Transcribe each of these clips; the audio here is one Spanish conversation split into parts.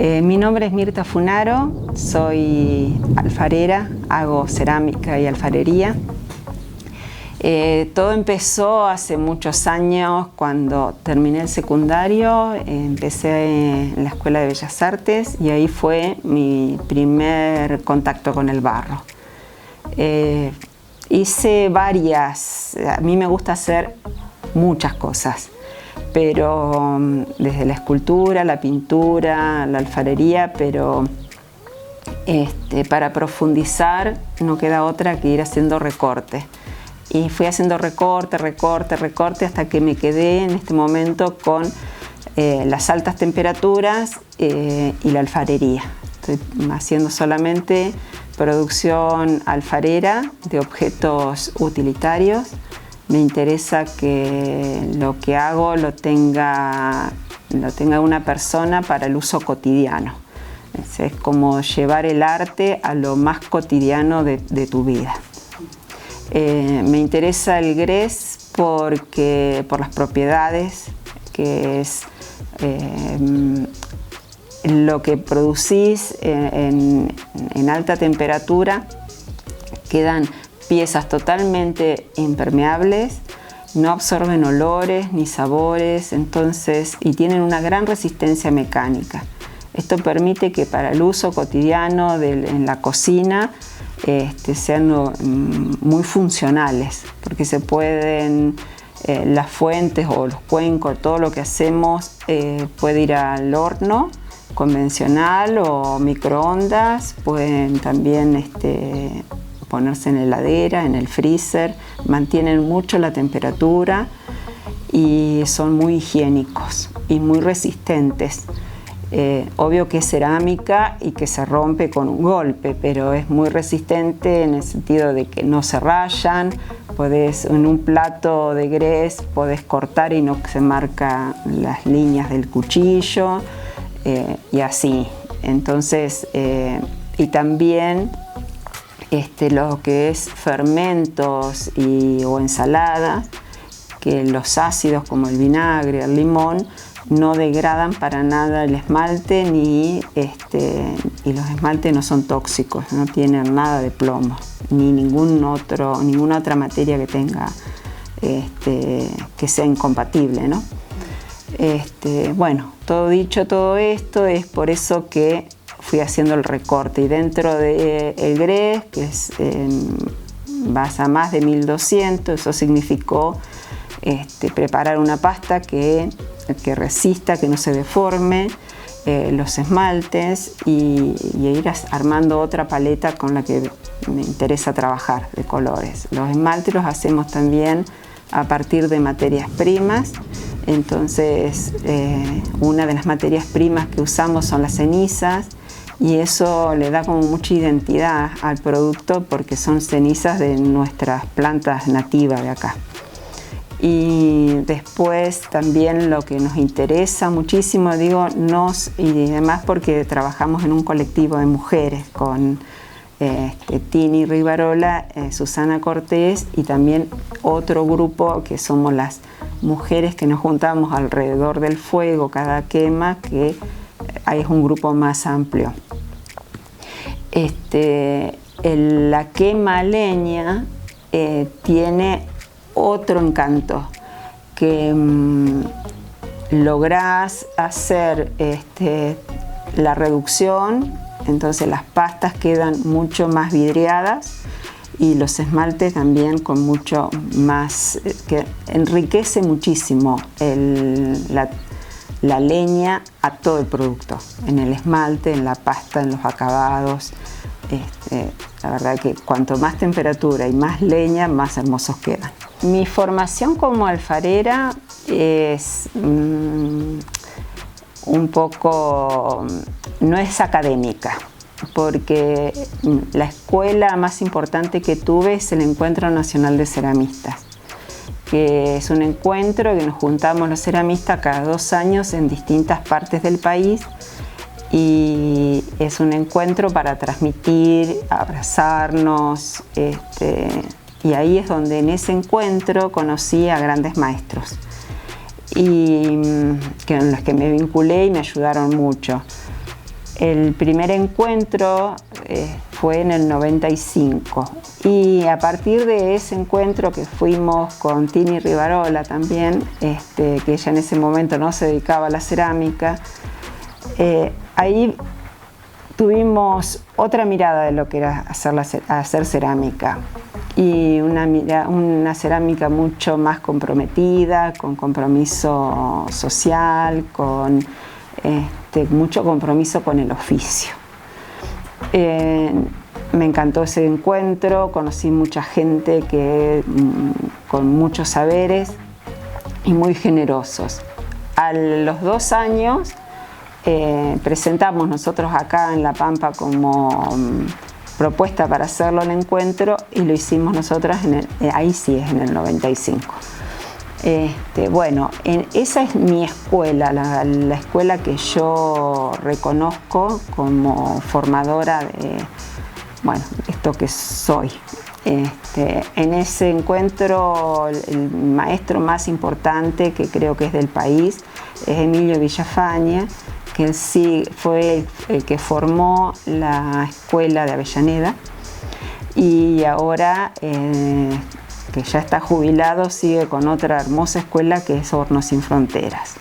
Mi nombre es Mirta Funaro, soy alfarera, hago cerámica y alfarería. Todo empezó hace muchos años cuando terminé el secundario, empecé en la Escuela de Bellas Artes y ahí fue mi primer contacto con el barro. Hice varias, a mí me gusta hacer muchas cosas, pero desde la escultura, la pintura, la alfarería, pero para profundizar no queda otra que ir haciendo recorte. Y fui haciendo recorte hasta que me quedé en este momento con las altas temperaturas y la alfarería. Estoy haciendo solamente producción alfarera de objetos utilitarios. Me interesa que lo que hago lo tenga una persona para el uso cotidiano. Es como llevar el arte a lo más cotidiano de tu vida. Me interesa el grés por las propiedades, que es lo que producís en alta temperatura. Quedan piezas totalmente impermeables, no absorben olores ni sabores, y tienen una gran resistencia mecánica. Esto permite que para el uso cotidiano en la cocina sean muy funcionales, porque se pueden, las fuentes o los cuencos, todo lo que hacemos puede ir al horno convencional o microondas, pueden también ponerse en la heladera, en el freezer, mantienen mucho la temperatura y son muy higiénicos y muy resistentes. Obvio que es cerámica y que se rompe con un golpe, pero es muy resistente en el sentido de que no se rayan. En un plato de grés podés cortar y no se marcan las líneas del cuchillo y así. Entonces, y también lo que es fermentos o ensaladas, que los ácidos como el vinagre, el limón, no degradan para nada el esmalte y los esmaltes no son tóxicos, no tienen nada de plomo ni ninguna otra materia que tenga que sea incompatible, ¿no? Bueno, todo esto es por eso que fui haciendo el recorte, y dentro del grés, que vas a más de 1200, eso significó preparar una pasta que resista, que no se deforme los esmaltes y ir armando otra paleta con la que me interesa trabajar de colores. Los esmaltes los hacemos también a partir de materias primas. Entonces, una de las materias primas que usamos son las cenizas, y eso le da como mucha identidad al producto porque son cenizas de nuestras plantas nativas de acá. Y después también lo que nos interesa muchísimo, y además porque trabajamos en un colectivo de mujeres con Tini Rivarola, Susana Cortés y también otro grupo que somos las mujeres que nos juntamos alrededor del fuego cada quema, que ahí es un grupo más amplio. La quema a leña tiene otro encanto, que lográs hacer la reducción, entonces las pastas quedan mucho más vidriadas y los esmaltes también con mucho más, que enriquece muchísimo la leña a todo el producto, en el esmalte, en la pasta, en los acabados. La verdad que cuanto más temperatura y más leña, más hermosos quedan. Mi formación como alfarera es un poco, no es académica, porque la escuela más importante que tuve es el Encuentro Nacional de Ceramistas, que es un encuentro que nos juntamos los ceramistas cada 2 años en distintas partes del país, y es un encuentro para transmitir, abrazarnos, y ahí es donde en ese encuentro conocí a grandes maestros y con los que me vinculé y me ayudaron mucho. El primer encuentro fue en el 95 y a partir de ese encuentro que fuimos con Tini Rivarola también, que ella en ese momento no se dedicaba a la cerámica, ahí tuvimos otra mirada de lo que era hacer cerámica y una cerámica mucho más comprometida, con compromiso social, con mucho compromiso con el oficio. Me encantó ese encuentro, conocí mucha gente con muchos saberes y muy generosos. A los 2 años presentamos nosotros acá en La Pampa como propuesta para hacerlo el encuentro y lo hicimos nosotras, ahí sí es en el 95. Bueno, esa es mi escuela, la escuela que yo reconozco como formadora de, bueno, esto que soy. En ese encuentro el maestro más importante que creo que es del país es Emilio Villafañe, que sí fue el que formó la escuela de Avellaneda y ahora que ya está jubilado, sigue con otra hermosa escuela que es Hornos Sin Fronteras.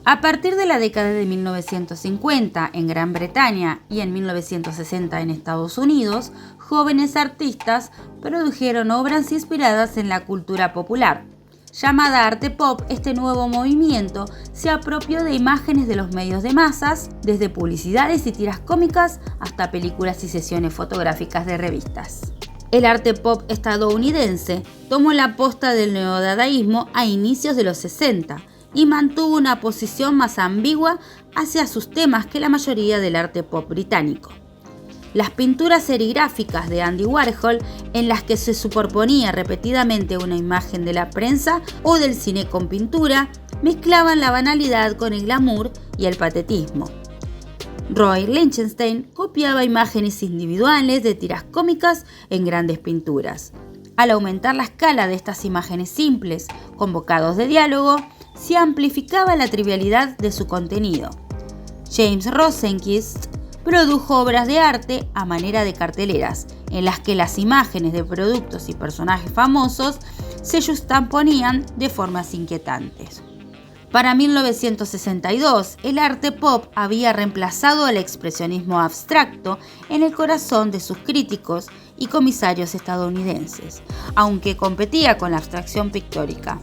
A partir de la década de 1950 en Gran Bretaña y en 1960 en Estados Unidos, jóvenes artistas produjeron obras inspiradas en la cultura popular. Llamada arte pop, este nuevo movimiento se apropió de imágenes de los medios de masas, desde publicidades y tiras cómicas hasta películas y sesiones fotográficas de revistas. El arte pop estadounidense tomó la posta del neodadaísmo a inicios de los 60 y mantuvo una posición más ambigua hacia sus temas que la mayoría del arte pop británico. Las pinturas serigráficas de Andy Warhol, en las que se superponía repetidamente una imagen de la prensa o del cine con pintura, mezclaban la banalidad con el glamour y el patetismo. Roy Lichtenstein copiaba imágenes individuales de tiras cómicas en grandes pinturas. Al aumentar la escala de estas imágenes simples, con bocados de diálogo, se amplificaba la trivialidad de su contenido. James Rosenquist produjo obras de arte a manera de carteleras, en las que las imágenes de productos y personajes famosos se juxtaponían de formas inquietantes. Para 1962, el arte pop había reemplazado al expresionismo abstracto en el corazón de sus críticos y comisarios estadounidenses, aunque competía con la abstracción pictórica.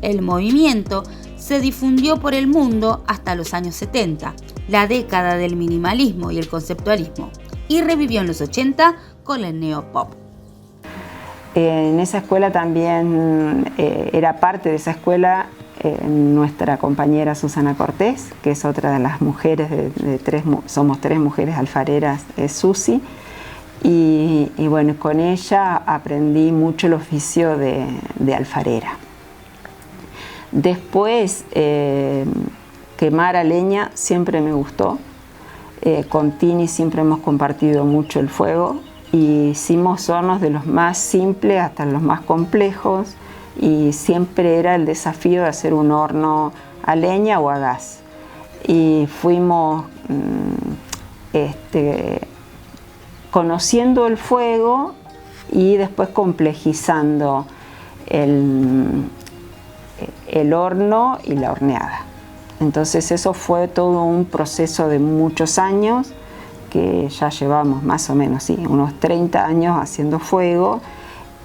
El movimiento se difundió por el mundo hasta los años 70, la década del minimalismo y el conceptualismo, y revivió en los 80 con el neopop. En esa escuela también era parte de esa escuela nuestra compañera Susana Cortés, que es otra de las mujeres, somos 3 mujeres alfareras, Susi, y bueno, con ella aprendí mucho el oficio de alfarera. Después, quemar a leña siempre me gustó. Con Tini siempre hemos compartido mucho el fuego y hicimos hornos de los más simples hasta los más complejos y siempre era el desafío de hacer un horno a leña o a gas. Y fuimos conociendo el fuego y después complejizando el horno y la horneada. Entonces eso fue todo un proceso de muchos años, que ya llevamos más o menos, sí, unos 30 años haciendo fuego,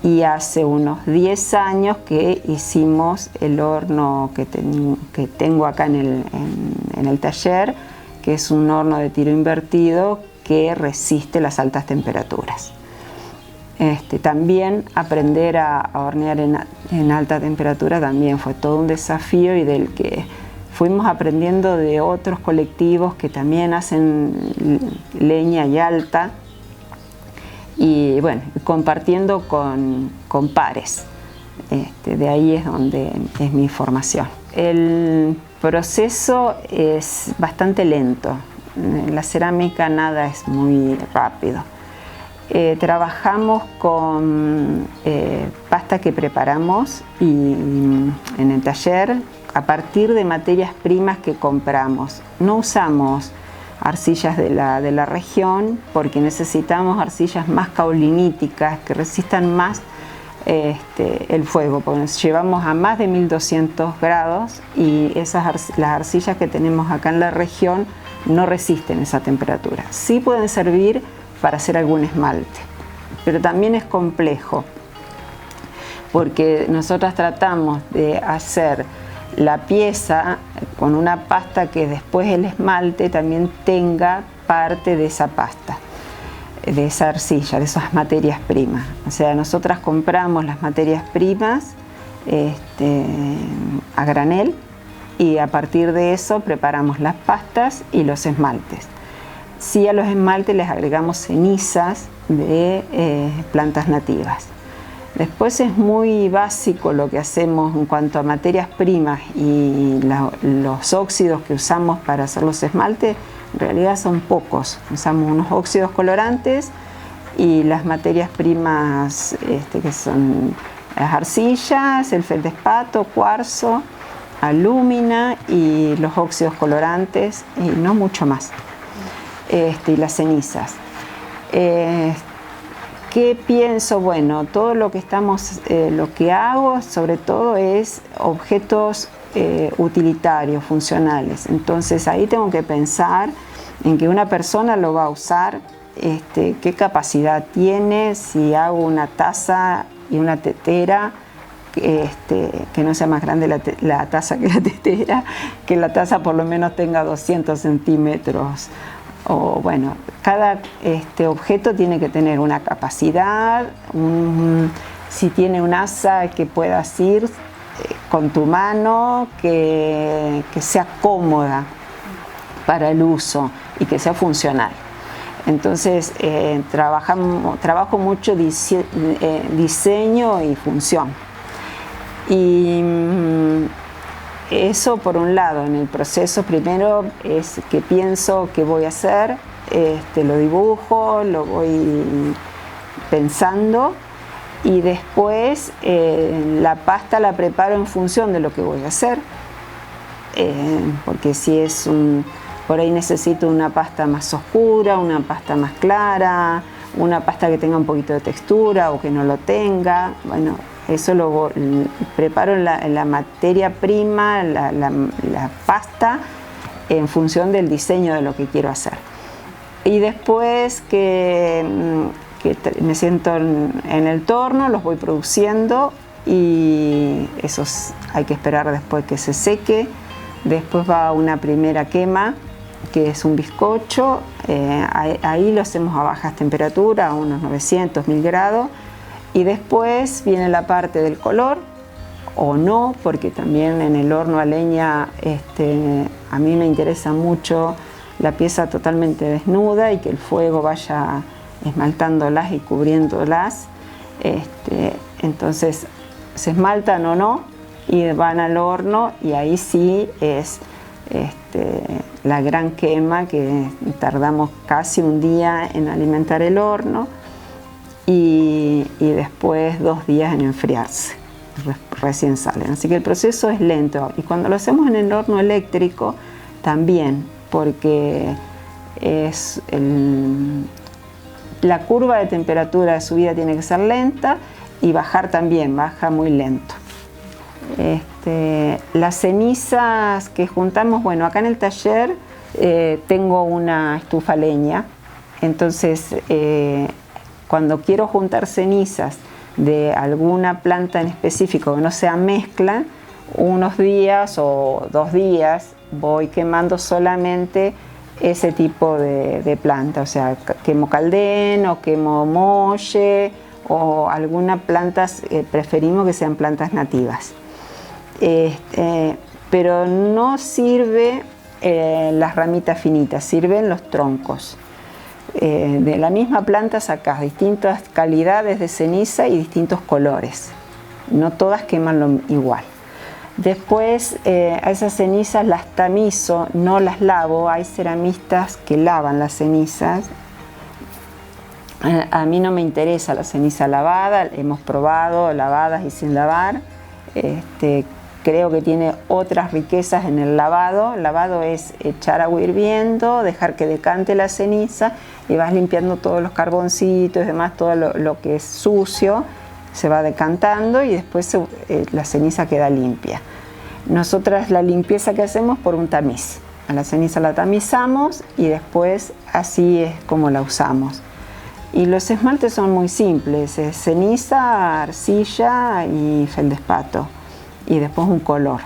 y hace unos 10 años que hicimos el horno que tengo acá en el taller, que es un horno de tiro invertido que resiste las altas temperaturas. También aprender a hornear en alta temperatura también fue todo un desafío, y del que fuimos aprendiendo de otros colectivos que también hacen leña y alta, y bueno, compartiendo con pares. De ahí es donde es mi formación. El proceso es bastante lento. En la cerámica nada es muy rápido. Trabajamos con pasta que preparamos en el taller a partir de materias primas que compramos. No usamos arcillas de la región, porque necesitamos arcillas más cauliníticas, que resistan más el fuego, porque nos llevamos a más de 1200 grados, y las arcillas que tenemos acá en la región no resisten esa temperatura. Sí pueden servir para hacer algún esmalte, pero también es complejo, porque nosotras tratamos de hacer la pieza con una pasta que después el esmalte también tenga parte de esa pasta, de esa arcilla, de esas materias primas. O sea, nosotras compramos las materias primas a granel, y a partir de eso preparamos las pastas y los esmaltes. Sí, a los esmaltes les agregamos cenizas de plantas nativas. Después es muy básico lo que hacemos en cuanto a materias primas, y los óxidos que usamos para hacer los esmaltes en realidad son pocos. Usamos unos óxidos colorantes y las materias primas que son las arcillas, el feldespato, cuarzo, alúmina y los óxidos colorantes, y no mucho más. Y las cenizas. ¿Qué pienso? Bueno, todo lo que hago sobre todo es objetos utilitarios, funcionales. Entonces ahí tengo que pensar en que una persona lo va a usar, qué capacidad tiene, si hago una taza y una tetera, que no sea más grande la taza que la tetera, que la taza por lo menos tenga 200 centímetros. O bueno, cada objeto tiene que tener una capacidad, si tiene un asa que puedas ir con tu mano, que sea cómoda para el uso y que sea funcional. Entonces trabajo mucho diseño y función. Y eso por un lado. En el proceso primero es que pienso qué voy a hacer, lo dibujo, lo voy pensando, y después la pasta la preparo en función de lo que voy a hacer, porque si es por ahí necesito una pasta más oscura, una pasta más clara, una pasta que tenga un poquito de textura o que no lo tenga. Bueno, eso lo preparo en la materia prima, la pasta, en función del diseño de lo que quiero hacer. Y después que me siento en el torno, los voy produciendo, y esos hay que esperar después que se seque. Después va una primera quema, que es un bizcocho. Ahí lo hacemos a bajas temperaturas, a unos 900, 1000 grados. Y después viene la parte del color, o no, porque también en el horno a leña a mí me interesa mucho la pieza totalmente desnuda, y que el fuego vaya esmaltándolas y cubriéndolas. Entonces se esmaltan o no, y van al horno, y ahí sí es la gran quema, que tardamos casi un día en alimentar el horno, y después 2 días en enfriarse, recién salen. Así que el proceso es lento, y cuando lo hacemos en el horno eléctrico también, porque la curva de temperatura de subida tiene que ser lenta y bajar también, baja muy lento. Las cenizas que juntamos, bueno, acá en el taller tengo una estufa leña, entonces cuando quiero juntar cenizas de alguna planta en específico que no sea mezcla, unos días o 2 días voy quemando solamente ese tipo de planta, o sea, quemo caldén o quemo molle o algunas plantas, preferimos que sean plantas nativas. Pero no sirve las ramitas finitas, sirven los troncos. De la misma planta sacas distintas calidades de ceniza y distintos colores. No todas queman igual. Después a esas cenizas las tamizo, no las lavo. Hay ceramistas que lavan las cenizas. A mí no me interesa la ceniza lavada, hemos probado lavadas y sin lavar. Creo que tiene otras riquezas en el lavado. El lavado es echar agua hirviendo, dejar que decante la ceniza y vas limpiando todos los carboncitos y demás, todo lo que es sucio se va decantando y después la ceniza queda limpia. Nosotras la limpieza que hacemos por un tamiz. A la ceniza la tamizamos y después así es como la usamos. Y los esmaltes son muy simples, es ceniza, arcilla y feldespato. Y después un color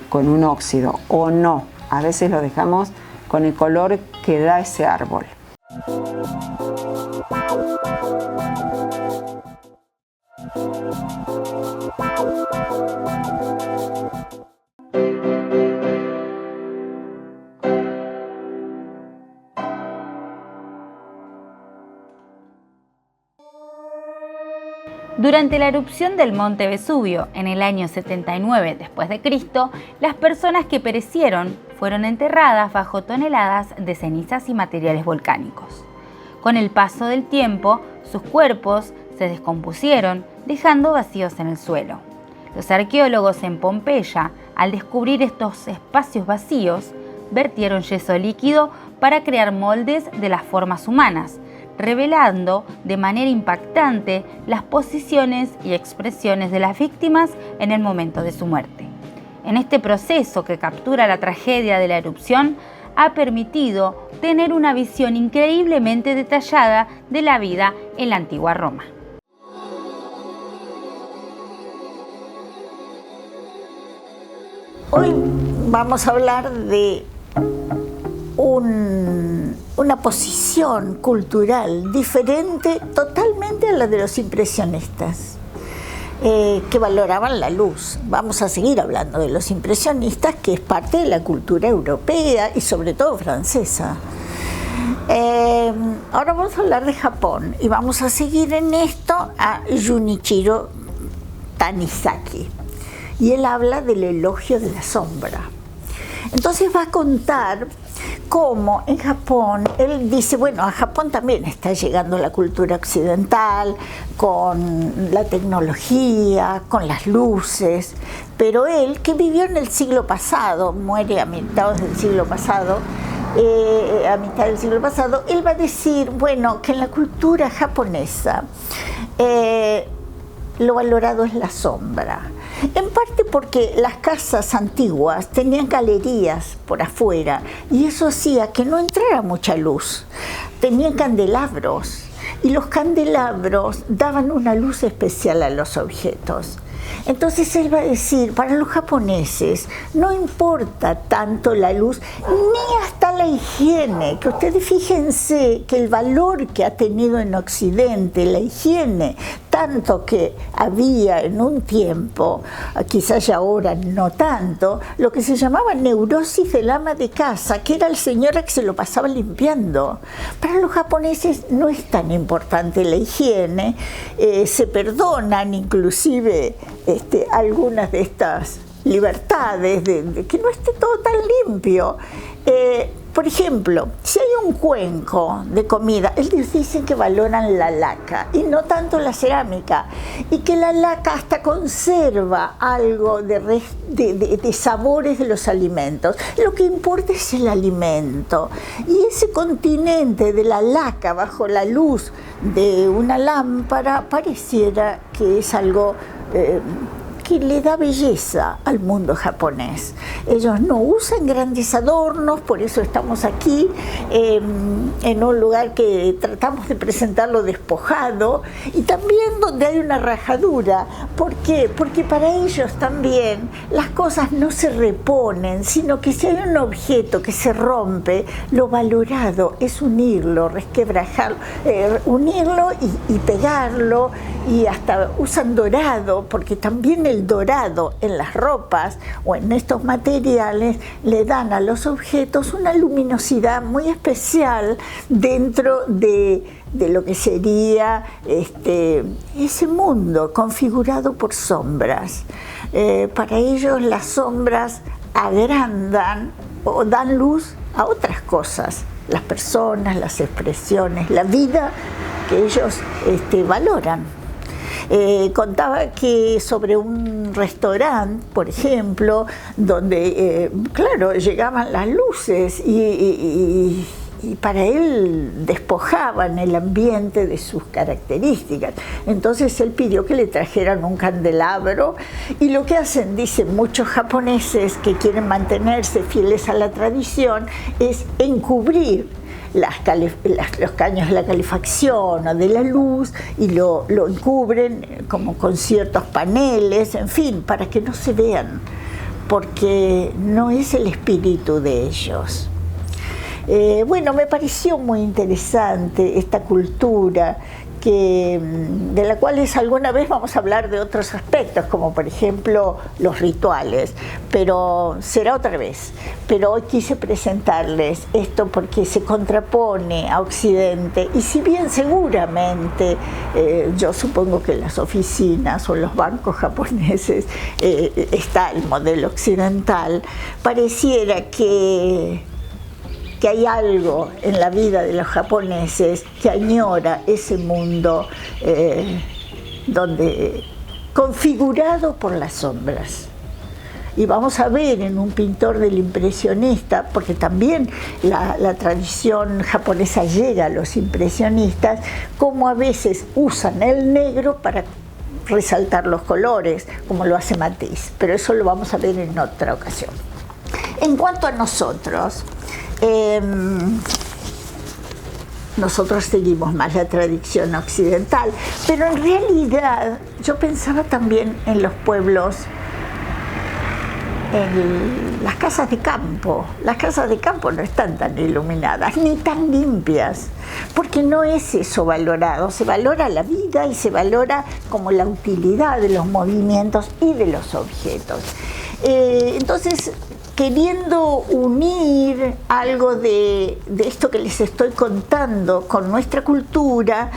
con un óxido o no, a veces lo dejamos con el color que da ese árbol. Durante la erupción del monte Vesubio en el año 79 después de Cristo, las personas que perecieron fueron enterradas bajo toneladas de cenizas y materiales volcánicos. Con el paso del tiempo, sus cuerpos se descompusieron, dejando vacíos en el suelo. Los arqueólogos en Pompeya, al descubrir estos espacios vacíos, vertieron yeso líquido para crear moldes de las formas humanas, revelando de manera impactante las posiciones y expresiones de las víctimas en el momento de su muerte. En este proceso que captura la tragedia de la erupción, ha permitido tener una visión increíblemente detallada de la vida en la antigua Roma. Hoy vamos a hablar de una posición cultural diferente totalmente a la de los impresionistas, que valoraban la luz. Vamos a seguir hablando de los impresionistas, que es parte de la cultura europea y sobre todo francesa. Ahora vamos a hablar de Japón y vamos a seguir en esto a Junichiro Tanizaki. Y él habla del elogio de la sombra. Entonces va a contar cómo en Japón, él dice, bueno, a Japón también está llegando la cultura occidental, con la tecnología, con las luces, pero él, que vivió en el siglo pasado, muere a mitad del siglo pasado, él va a decir, bueno, que en la cultura japonesa lo valorado es la sombra. En parte porque las casas antiguas tenían galerías por afuera y eso hacía que no entrara mucha luz. Tenían candelabros y los candelabros daban una luz especial a los objetos. Entonces él va a decir, para los japoneses no importa tanto la luz ni hasta la higiene, que ustedes fíjense que el valor que ha tenido en Occidente la higiene, tanto que había en un tiempo, quizás ya ahora no tanto, lo que se llamaba neurosis del ama de casa, que era el señor que se lo pasaba limpiando. Para los japoneses no es tan importante la higiene, se perdonan inclusive algunas de estas libertades, de que no esté todo tan limpio. Por ejemplo, si hay un cuenco de comida, ellos dicen que valoran la laca y no tanto la cerámica, y que la laca hasta conserva algo de sabores de los alimentos. Lo que importa es el alimento. Y ese continente de la laca bajo la luz de una lámpara pareciera que es algo que le da belleza al mundo japonés. Ellos no usan grandes adornos, por eso estamos aquí en un lugar que tratamos de presentarlo despojado, y también donde hay una rajadura. ¿Por qué? Porque para ellos también las cosas no se reponen, sino que si hay un objeto que se rompe, lo valorado es unirlo, resquebrajarlo, unirlo y pegarlo, y hasta usan dorado, porque también el dorado en las ropas o en estos materiales le dan a los objetos una luminosidad muy especial dentro de lo que sería ese mundo configurado por sombras. Para ellos las sombras agrandan o dan luz a otras cosas, las personas, las expresiones, la vida que ellos valoran. Contaba que sobre un restaurante, por ejemplo, donde, claro, llegaban las luces y para él despojaban el ambiente de sus características. Entonces él pidió que le trajeran un candelabro, y lo que hacen, dicen muchos japoneses que quieren mantenerse fieles a la tradición, es encubrir los caños de la calefacción o de la luz, y lo encubren como con ciertos paneles, en fin, para que no se vean, porque no es el espíritu de ellos. Bueno, me pareció muy interesante esta cultura de la cual alguna vez vamos a hablar de otros aspectos, como por ejemplo los rituales, pero será otra vez. Pero hoy quise presentarles esto porque se contrapone a Occidente, y si bien seguramente yo supongo que en las oficinas o en los bancos japoneses está el modelo occidental, pareciera que hay algo en la vida de los japoneses que añora ese mundo configurado por las sombras. Y vamos a ver en un pintor del impresionista, porque también la tradición japonesa llega a los impresionistas, cómo a veces usan el negro para resaltar los colores, como lo hace Matisse, pero eso lo vamos a ver en otra ocasión. En cuanto a nosotros seguimos más la tradición occidental, pero en realidad yo pensaba también en los pueblos, en las casas de campo. Las casas de campo no están tan iluminadas ni tan limpias, porque no es eso valorado. Se valora la vida y se valora como la utilidad de los movimientos y de los objetos. Entonces, queriendo unir algo de esto que les estoy contando con nuestra cultura,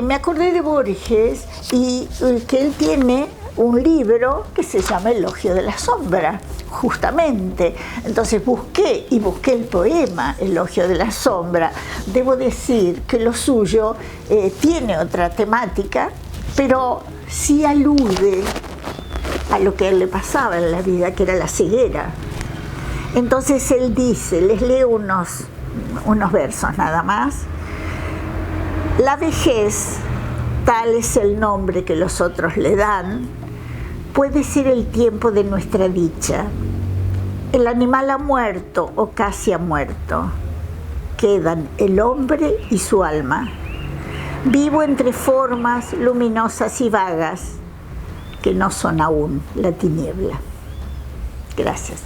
me acordé de Borges, y que él tiene un libro que se llama Elogio de la Sombra, justamente. Entonces busqué el poema Elogio de la Sombra. Debo decir que lo suyo tiene otra temática, pero sí alude a lo que a él le pasaba en la vida, que era la ceguera. Entonces él dice, les leo unos versos nada más. La vejez, tal es el nombre que los otros le dan, puede ser el tiempo de nuestra dicha. El animal ha muerto o casi ha muerto. Quedan el hombre y su alma. Vivo entre formas luminosas y vagas que no son aún la tiniebla. Gracias.